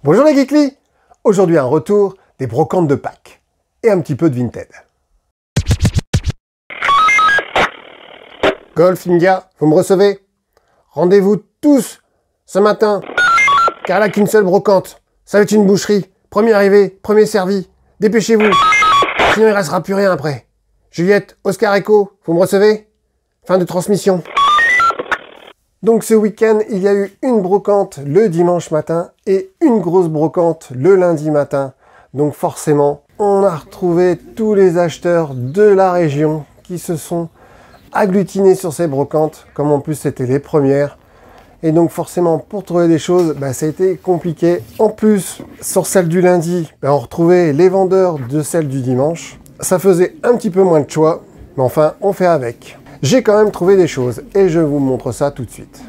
Bonjour les Geekly. Aujourd'hui un retour des brocantes de Pâques et un petit peu de Vinted. Golf India, vous me recevez? Rendez-vous tous ce matin, car elle n'a qu'une seule brocante. Ça va être une boucherie. Premier arrivé, premier servi. Dépêchez-vous, sinon il restera plus rien après. Juliette, Oscar Echo, vous me recevez? Fin de transmission. Donc ce week-end, il y a eu une brocante le dimanche matin et une grosse brocante le lundi matin. Donc forcément, on a retrouvé tous les acheteurs de la région qui se sont agglutinés sur ces brocantes, comme en plus c'était les premières. Et donc forcément, pour trouver des choses, ça a été compliqué. En plus, sur celle du lundi, on retrouvait les vendeurs de celle du dimanche. Ça faisait un petit peu moins de choix, mais enfin, on fait avec. J'ai quand même trouvé des choses et je vous montre ça tout de suite.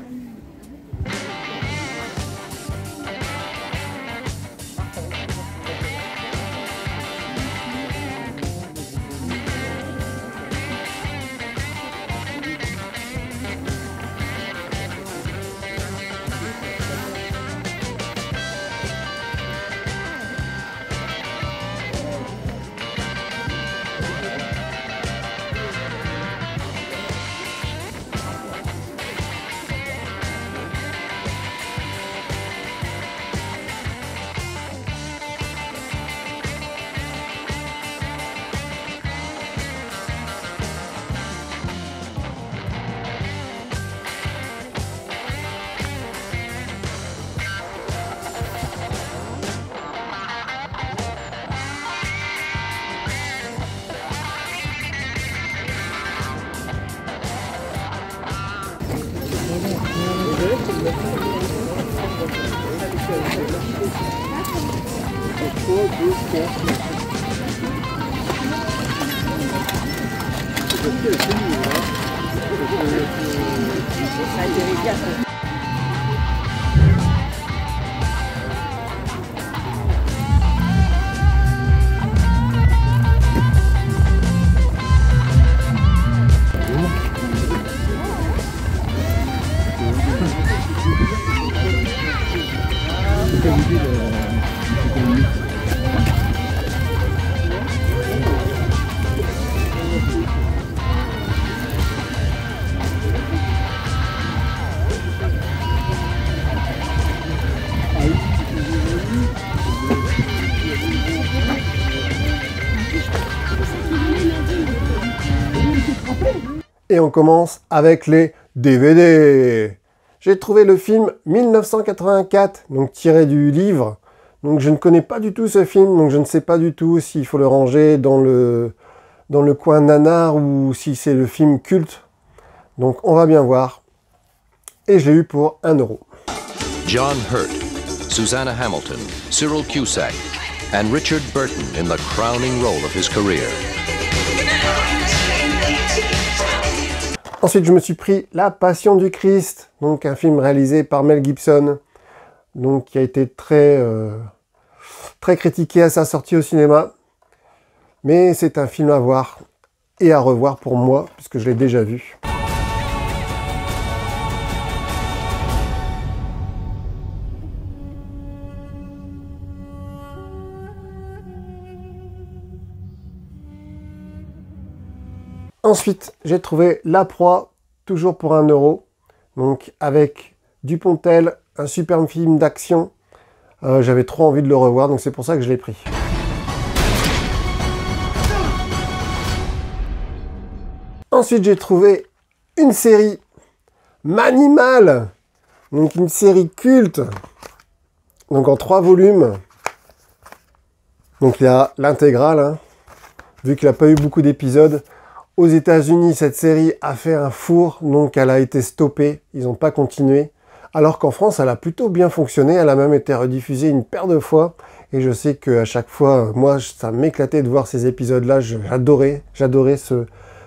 Et on commence avec les DVD. J'ai trouvé le film 1984, donc tiré du livre. Donc je ne connais pas du tout ce film, donc je ne sais pas du tout s'il faut le ranger dans le coin nanar ou si c'est le film culte. Donc on va bien voir. Et je l'ai eu pour 1 €. John Hurt, Susanna Hamilton, Cyril Cusack, and Richard Burton in the crowning role of his career. Ensuite, je me suis pris La Passion du Christ, donc un film réalisé par Mel Gibson, donc qui a été très critiqué à sa sortie au cinéma. Mais c'est un film à voir et à revoir pour moi, puisque je l'ai déjà vu. Ensuite, j'ai trouvé La Proie, toujours pour 1 €, donc avec Dupontel, un superbe film d'action. J'avais trop envie de le revoir, donc c'est pour ça que je l'ai pris. Ensuite, j'ai trouvé une série, Manimal, donc une série culte, donc en 3 volumes. Donc il y a l'intégrale, hein, vu qu'il n'a pas eu beaucoup d'épisodes. Aux États-Unis, cette série a fait un four, donc elle a été stoppée, ils n'ont pas continué. Alors qu'en France, elle a plutôt bien fonctionné, elle a même été rediffusée une paire de fois. Et je sais qu'à chaque fois, moi, ça m'éclatait de voir ces épisodes-là, j'adorais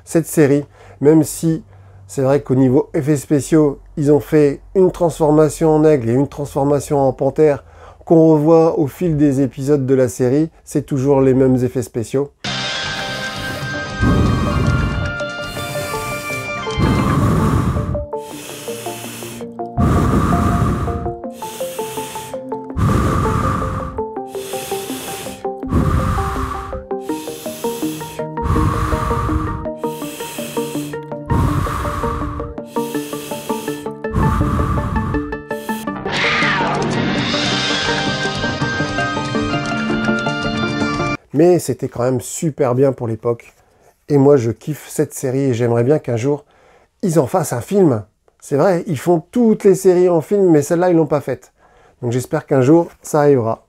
cette série. Même si c'est vrai qu'au niveau effets spéciaux, ils ont fait une transformation en aigle et une transformation en panthère qu'on revoit au fil des épisodes de la série. C'est toujours les mêmes effets spéciaux. mais c'était quand même super bien pour l'époque. Et moi, je kiffe cette série et j'aimerais bien qu'un jour, ils en fassent un film. C'est vrai, ils font toutes les séries en film, mais celle-là, ils l'ont pas faite. Donc j'espère qu'un jour, ça arrivera.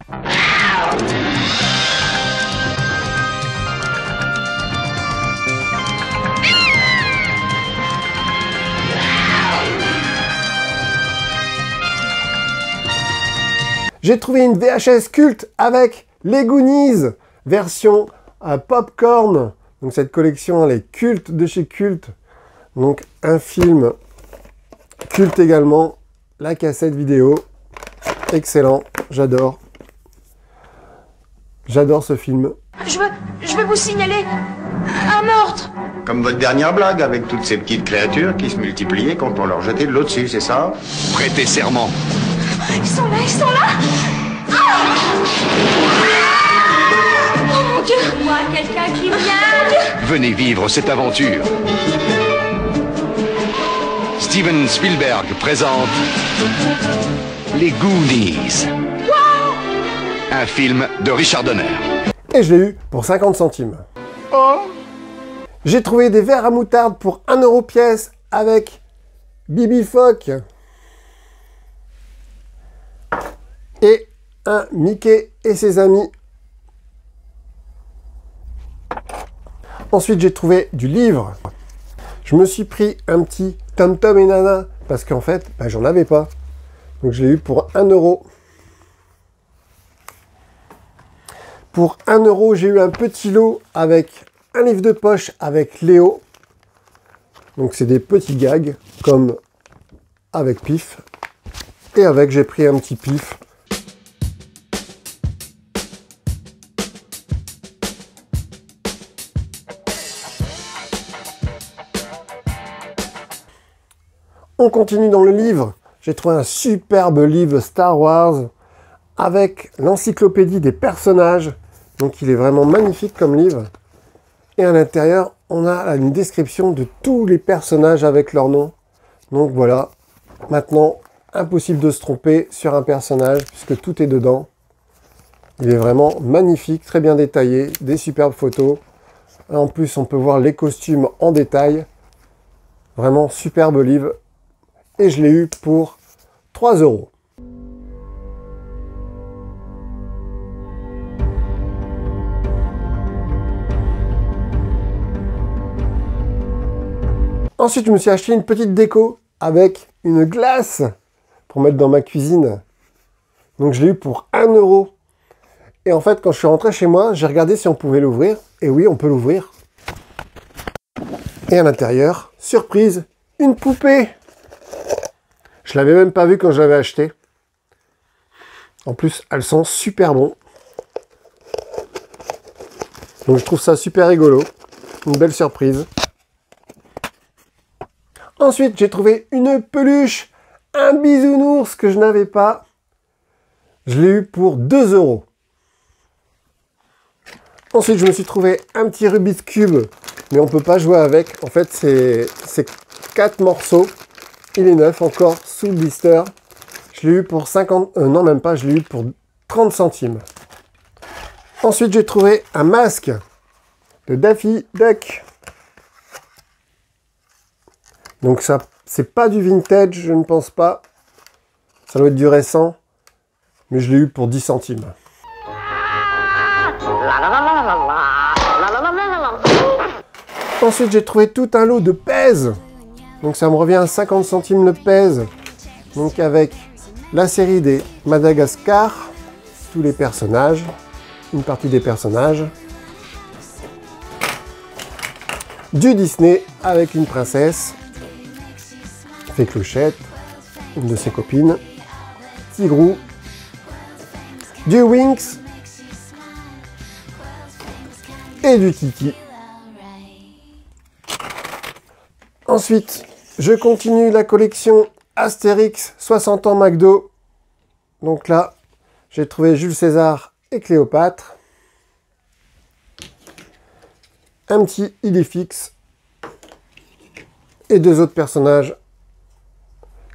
J'ai trouvé une VHS culte avec les Goonies, version popcorn. Donc cette collection, elle est culte de chez Culte. Donc un film culte également, la cassette vidéo, excellent, j'adore. J'adore ce film. Je vais vous signaler un meurtre. Comme votre dernière blague avec toutes ces petites créatures qui se multipliaient quand on leur jetait de l'eau dessus, c'est ça? Prêtez serment. Ils sont là. Ah oh mon Dieu. Je vois quelqu'un qui vient. Venez vivre cette aventure. Steven Spielberg présente Les Goonies. Wow. Un film de Richard Donner. Et je l'ai eu pour 50 centimes. Oh. J'ai trouvé des verres à moutarde pour 1 € pièce avec Bibi Phoque. Et un Mickey et ses amis. Ensuite, j'ai trouvé du livre. Je me suis pris un petit Tom Tom et Nana parce qu'en fait, j'en avais pas. Donc je l'ai eu pour 1 €. Pour 1 €, j'ai eu un petit lot avec un livre de poche avec Léo. Donc c'est des petits gags comme avec Pif. Et avec, j'ai pris un petit Pif. On continue dans le livre. J'ai trouvé un superbe livre Star Wars avec l'encyclopédie des personnages. Donc il est vraiment magnifique comme livre. Et à l'intérieur, on a une description de tous les personnages avec leur nom. Donc voilà, maintenant, impossible de se tromper sur un personnage puisque tout est dedans. Il est vraiment magnifique, très bien détaillé, des superbes photos. En plus, on peut voir les costumes en détail. Vraiment superbe livre. Et je l'ai eu pour 3 €. Ensuite, je me suis acheté une petite déco avec une glace pour mettre dans ma cuisine. Donc, je l'ai eu pour 1 €. Et en fait, quand je suis rentré chez moi, j'ai regardé si on pouvait l'ouvrir. Et oui, on peut l'ouvrir. Et à l'intérieur, surprise, une poupée. Je l'avais même pas vu quand je l'avais acheté. En plus, elles sont super bon. Donc je trouve ça super rigolo. Une belle surprise. Ensuite, j'ai trouvé une peluche. Un bisounours que je n'avais pas. Je l'ai eu pour 2 €. Ensuite, je me suis trouvé un petit Rubik's Cube. Mais on peut pas jouer avec. En fait, c'est 4 morceaux. Il est neuf, encore sous blister. Je l'ai eu pour 50... non, même pas, je l'ai eu pour 30 centimes. Ensuite, j'ai trouvé un masque de Daffy Duck. Donc ça, c'est pas du vintage, je ne pense pas. Ça doit être du récent. Mais je l'ai eu pour 10 centimes. Ensuite, j'ai trouvé tout un lot de pèse. Donc ça me revient à 50 centimes le pèse. Donc avec la série des Madagascar, tous les personnages, une partie des personnages. Du Disney avec une princesse, Fée Clochette, une de ses copines, Tigrou, du Winx et du Kiki. Ensuite, je continue la collection Astérix 60 ans McDo. Donc là, j'ai trouvé Jules César et Cléopâtre. Un petit Idéfix. Et 2 autres personnages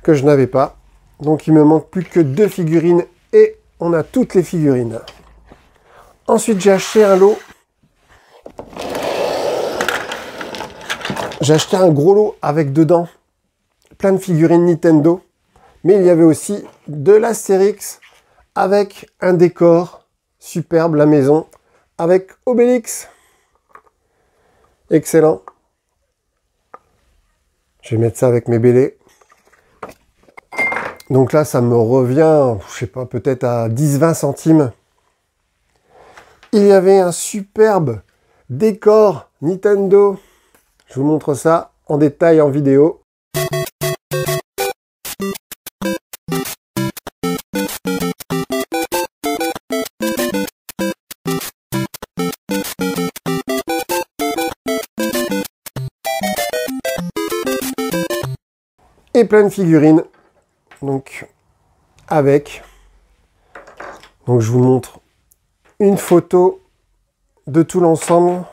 que je n'avais pas. Donc il me manque plus que 2 figurines et on a toutes les figurines. Ensuite, j'ai acheté un lot. J'ai acheté un gros lot avec dedans plein de figurines Nintendo. Mais il y avait aussi de l'Astérix avec un décor superbe, la maison, avec Obélix. Excellent. Je vais mettre ça avec mes BD. Donc là, ça me revient, je sais pas, peut-être à 10-20 centimes. Il y avait un superbe décor Nintendo. Je vous montre ça en détail en vidéo. Et plein de figurines. Donc, avec. Donc, je vous montre une photo de tout l'ensemble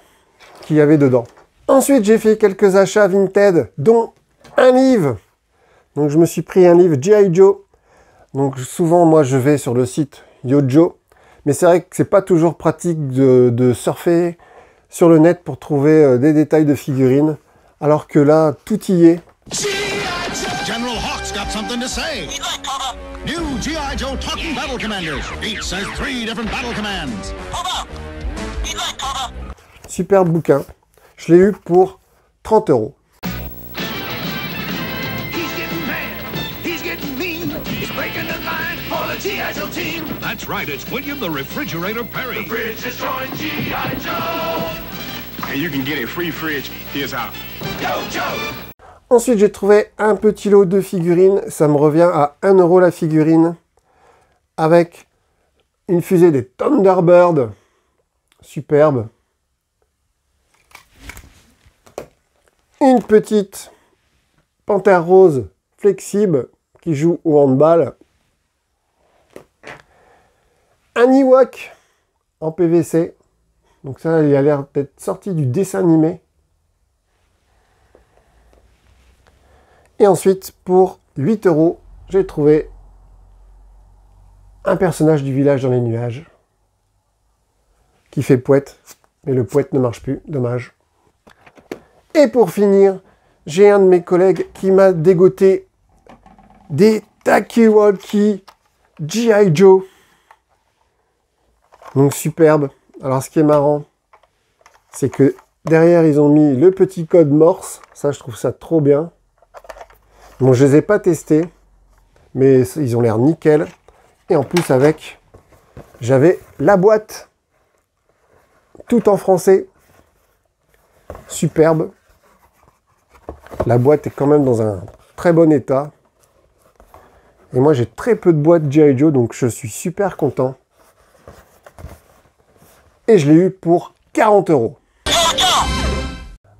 qu'il y avait dedans. Ensuite, j'ai fait quelques achats Vinted, dont un livre. Donc, je me suis pris un livre G.I. Joe. Donc, souvent, moi, je vais sur le site Yojo. Mais c'est vrai que c'est pas toujours pratique de surfer sur le net pour trouver des détails de figurines. Alors que là, tout y est. General Hawk's got something to say. New G.I. Joe Talking Battle Commanders. Each says 3 different battle commands. Superbe bouquin. Je l'ai eu pour 30 €. He's getting mad. He's getting mean. He's breaking the line for the G.I. Joe team. That's right, it's William the Refrigerator Perry. The bridge is destroying G.I. Joe. And you can get a free fridge. Here's how. Yo, Joe. Ensuite, j'ai trouvé un petit lot de figurines. Ça me revient à 1 € la figurine. Avec une fusée des Thunderbirds. Superbe. Une petite panthère rose flexible qui joue au handball. Un Ewok en PVC. Donc ça, il a l'air d'être sorti du dessin animé. Et ensuite, pour 8 €, j'ai trouvé un personnage du village dans les nuages qui fait poète. Mais le poète ne marche plus, dommage. Et pour finir, j'ai un de mes collègues qui m'a dégoté des Takiwaki G.I. Joe. Donc superbe. Alors ce qui est marrant, c'est que derrière ils ont mis le petit code Morse. Ça, je trouve ça trop bien. Bon, je les ai pas testés, mais ils ont l'air nickel. Et en plus avec, j'avais la boîte, tout en français. Superbe. La boîte est quand même dans un très bon état. Et moi, j'ai très peu de boîtes G.I. Joe, donc je suis super content. Et je l'ai eu pour 40 €.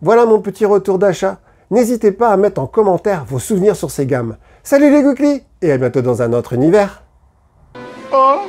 Voilà mon petit retour d'achat. N'hésitez pas à mettre en commentaire vos souvenirs sur ces gammes. Salut les Gouklis, et à bientôt dans un autre univers. Oh!